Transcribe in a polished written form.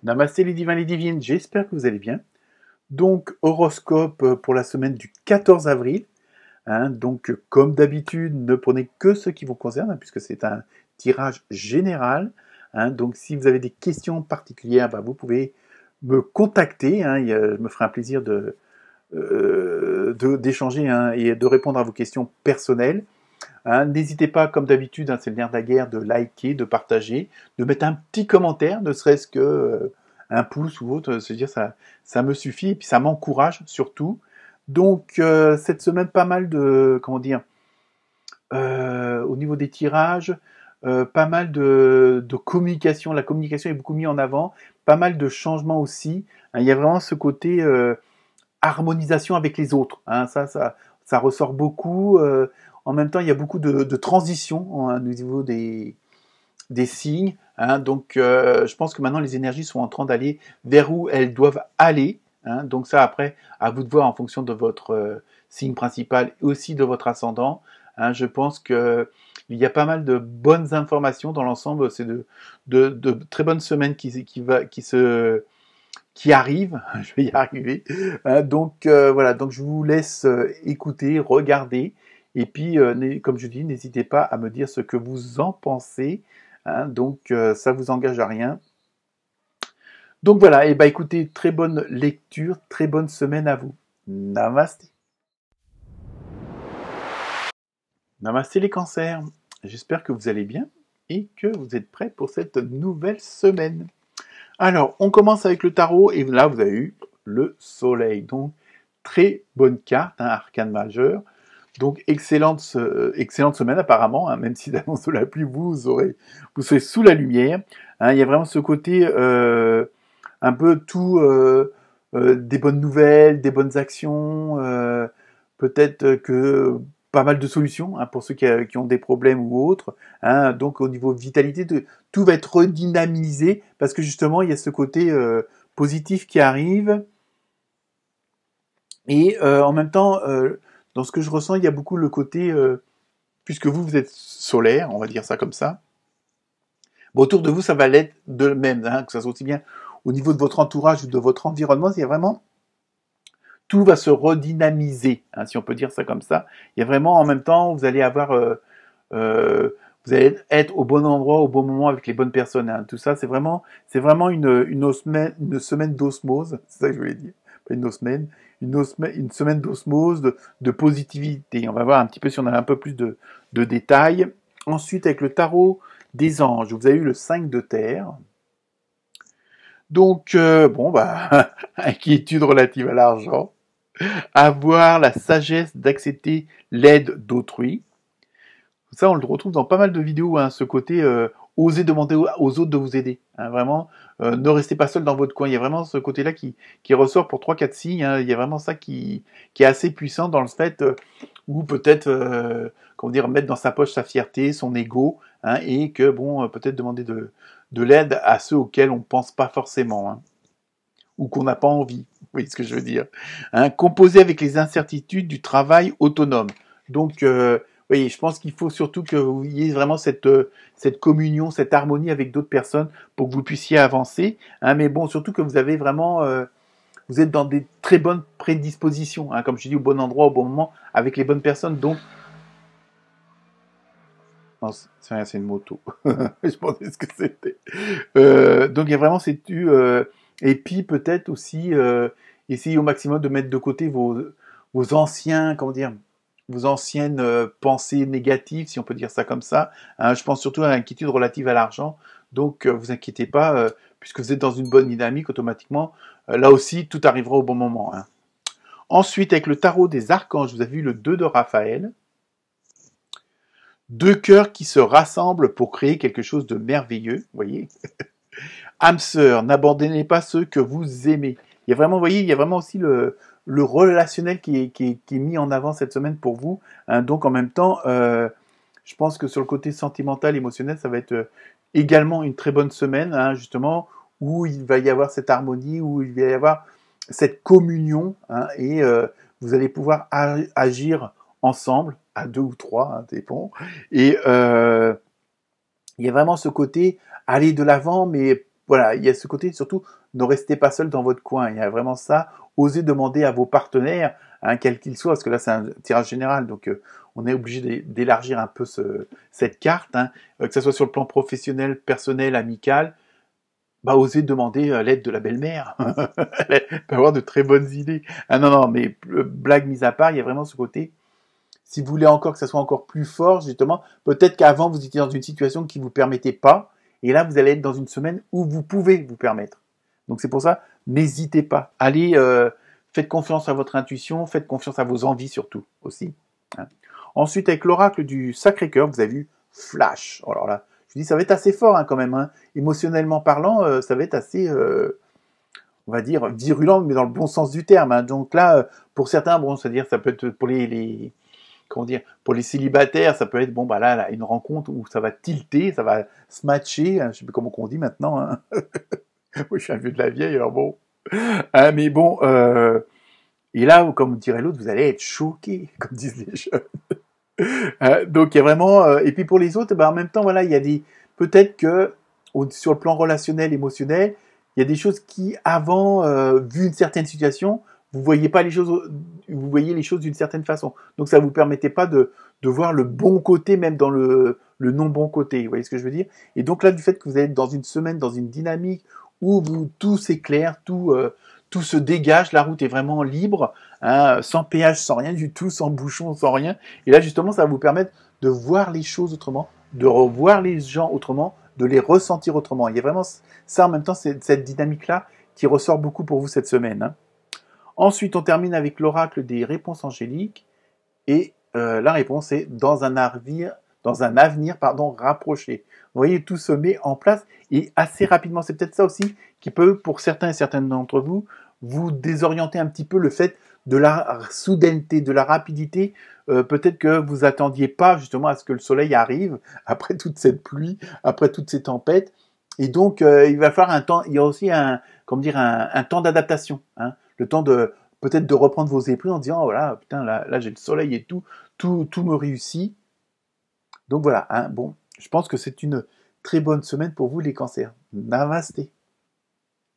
Namasté les divins, les divines, j'espère que vous allez bien. Donc, horoscope pour la semaine du 14 avril. Donc, comme d'habitude, ne prenez que ce qui vous concerne, puisque c'est un tirage général. Donc, si vous avez des questions particulières, vous pouvez me contacter. Je me ferai un plaisir d'échanger et de répondre à vos questions personnelles. N'hésitez pas, comme d'habitude, c'est le nerf de la guerre, de liker, de partager, de mettre un petit commentaire, ne serait-ce que un pouce ou autre, se dire ça me suffit, et puis ça m'encourage surtout. Donc cette semaine, pas mal de, au niveau des tirages, pas mal de communication. La communication est beaucoup mise en avant, pas mal de changements aussi. Il y a vraiment ce côté harmonisation avec les autres. Ça ressort beaucoup. En même temps, il y a beaucoup de transitions au niveau des signes. Donc, je pense que maintenant, les énergies sont en train d'aller vers où elles doivent aller. Donc ça, après, à vous de voir en fonction de votre signe principal et aussi de votre ascendant. Je pense que il y a pas mal de bonnes informations dans l'ensemble. C'est de très bonnes semaines qui arrive, je vais y arriver. Donc voilà, donc je vous laisse écouter, regarder, et puis comme je dis, n'hésitez pas à me dire ce que vous en pensez. Donc ça vous engage à rien. Donc voilà, et écoutez, très bonne lecture, très bonne semaine à vous. Namasté. Namasté les cancers. J'espère que vous allez bien et que vous êtes prêts pour cette nouvelle semaine. Alors, on commence avec le tarot, et là, vous avez eu le soleil. Donc, très bonne carte, arcane majeur. Donc, excellente semaine apparemment, même si d'annonce de la pluie, vous serez sous la lumière. Il y a vraiment ce côté un peu tout, des bonnes nouvelles, des bonnes actions, peut-être que pas mal de solutions pour ceux qui ont des problèmes ou autres. Donc au niveau vitalité, tout va être redynamisé parce que justement il y a ce côté positif qui arrive. Et en même temps, dans ce que je ressens, il y a beaucoup le côté, puisque vous êtes solaire, on va dire ça comme ça, autour de vous, ça va l'être de même, que ça soit aussi bien au niveau de votre entourage ou de votre environnement, il y a vraiment tout va se redynamiser, si on peut dire ça comme ça. Il y a vraiment en même temps, vous allez avoir, vous allez être au bon endroit, au bon moment avec les bonnes personnes. Tout ça, c'est vraiment une semaine d'osmose, c'est ça que je voulais dire, pas une semaine d'osmose, de positivité. On va voir un petit peu si on a un peu plus de détails. Ensuite, avec le tarot des anges, vous avez eu le 5 de terre. Donc, inquiétude relative à l'argent. Avoir la sagesse d'accepter l'aide d'autrui. Ça, on le retrouve dans pas mal de vidéos, ce côté oser demander aux autres de vous aider. Vraiment, ne restez pas seul dans votre coin. Il y a vraiment ce côté-là qui ressort pour 3-4 signes. Il y a vraiment ça qui est assez puissant dans le fait où peut-être, mettre dans sa poche sa fierté, son ego, et que, peut-être demander de l'aide à ceux auxquels on ne pense pas forcément. Ou qu'on n'a pas envie. Vous voyez ce que je veux dire. Composer avec les incertitudes du travail autonome. Donc, voyez, je pense qu'il faut surtout que vous ayez vraiment cette communion, cette harmonie avec d'autres personnes pour que vous puissiez avancer. Mais bon, surtout que vous avez vraiment, vous êtes dans des très bonnes prédispositions, comme je dis, au bon endroit, au bon moment, avec les bonnes personnes. Donc, non, c'est rien, c'est une moto. Je pensais ce que c'était. Donc, il y a vraiment cette et puis peut-être aussi essayer au maximum de mettre de côté vos anciens, vos anciennes pensées négatives, si on peut dire ça comme ça. Je pense surtout à l'inquiétude relative à l'argent. Donc, vous inquiétez pas, puisque vous êtes dans une bonne dynamique, automatiquement, là aussi, tout arrivera au bon moment. Ensuite, avec le tarot des archanges, vous avez vu le 2 de Raphaël. Deux cœurs qui se rassemblent pour créer quelque chose de merveilleux, vous voyez. Âme sœur, n'abandonnez pas ceux que vous aimez. Il y a vraiment, vous voyez, il y a vraiment aussi le relationnel qui est mis en avant cette semaine pour vous. Donc en même temps, je pense que sur le côté sentimental, émotionnel, ça va être également une très bonne semaine, justement, où il va y avoir cette harmonie, où il va y avoir cette communion, et vous allez pouvoir agir ensemble, à 2 ou 3, dépend. Et il y a vraiment ce côté aller de l'avant, mais voilà, il y a ce côté, surtout, ne restez pas seul dans votre coin. Il y a vraiment ça. Osez demander à vos partenaires, hein, quels qu'ils soient, parce que là, c'est un tirage général, donc on est obligé d'élargir un peu cette carte, hein, que ce soit sur le plan professionnel, personnel, amical. Bah, osez demander l'aide de la belle-mère. Elle peut avoir de très bonnes idées. Ah non, non, mais blague mise à part, il y a vraiment ce côté. Si vous voulez encore que ça soit encore plus fort, justement, peut-être qu'avant, vous étiez dans une situation qui ne vous permettait pas. Et là, vous allez être dans une semaine où vous pouvez vous permettre. Donc c'est pour ça, n'hésitez pas. Allez, faites confiance à votre intuition, faites confiance à vos envies surtout aussi. Hein. Ensuite, avec l'oracle du Sacré-Cœur, vous avez vu Flash. Alors là, je dis, ça va être assez fort hein, quand même. Hein. Émotionnellement parlant, ça va être assez, on va dire, virulent, mais dans le bon sens du terme. Hein. Donc là, pour certains, bon, c'est-à-dire, ça peut être pour comment dire, pour les célibataires, ça peut être, bon, bah là, une rencontre où ça va tilter, ça va se matcher, hein, je sais plus comment on dit maintenant. Hein. Moi, je suis un vieux de la vieille, alors bon. Hein, mais bon, et là, comme dirait l'autre, vous allez être choqué, comme disent les jeunes. Donc, il y a vraiment, et puis pour les autres, bah, en même temps, voilà, il y a des, peut-être que, sur le plan relationnel, émotionnel, il y a des choses qui, avant, vu une certaine situation, vous voyez pas les choses, vous voyez les choses d'une certaine façon. Donc, ça vous permettait pas de voir le bon côté, même dans le non bon côté. Vous voyez ce que je veux dire? Et donc là, du fait que vous êtes dans une semaine, dans une dynamique où tout s'éclaire, tout se dégage, la route est vraiment libre, hein, sans péage, sans rien du tout, sans bouchon, sans rien. Et là, justement, ça va vous permettre de voir les choses autrement, de revoir les gens autrement, de les ressentir autrement. Il y a vraiment ça en même temps, c'est cette dynamique-là qui ressort beaucoup pour vous cette semaine. Hein. Ensuite, on termine avec l'oracle des réponses angéliques. Et la réponse est dans un avenir rapproché. Vous voyez, tout se met en place et assez rapidement. C'est peut-être ça aussi qui peut, pour certains et certaines d'entre vous, vous désorienter un petit peu le fait de la soudaineté, de la rapidité. Peut-être que vous attendiez pas justement à ce que le soleil arrive après toute cette pluie, après toutes ces tempêtes. Et donc, il va falloir un temps, il y a aussi un temps d'adaptation. Hein, le temps de peut-être de reprendre vos esprits en disant, oh, voilà, putain, là j'ai le soleil et tout me réussit. Donc voilà, hein, bon, je pense que c'est une très bonne semaine pour vous les cancers. Namasté.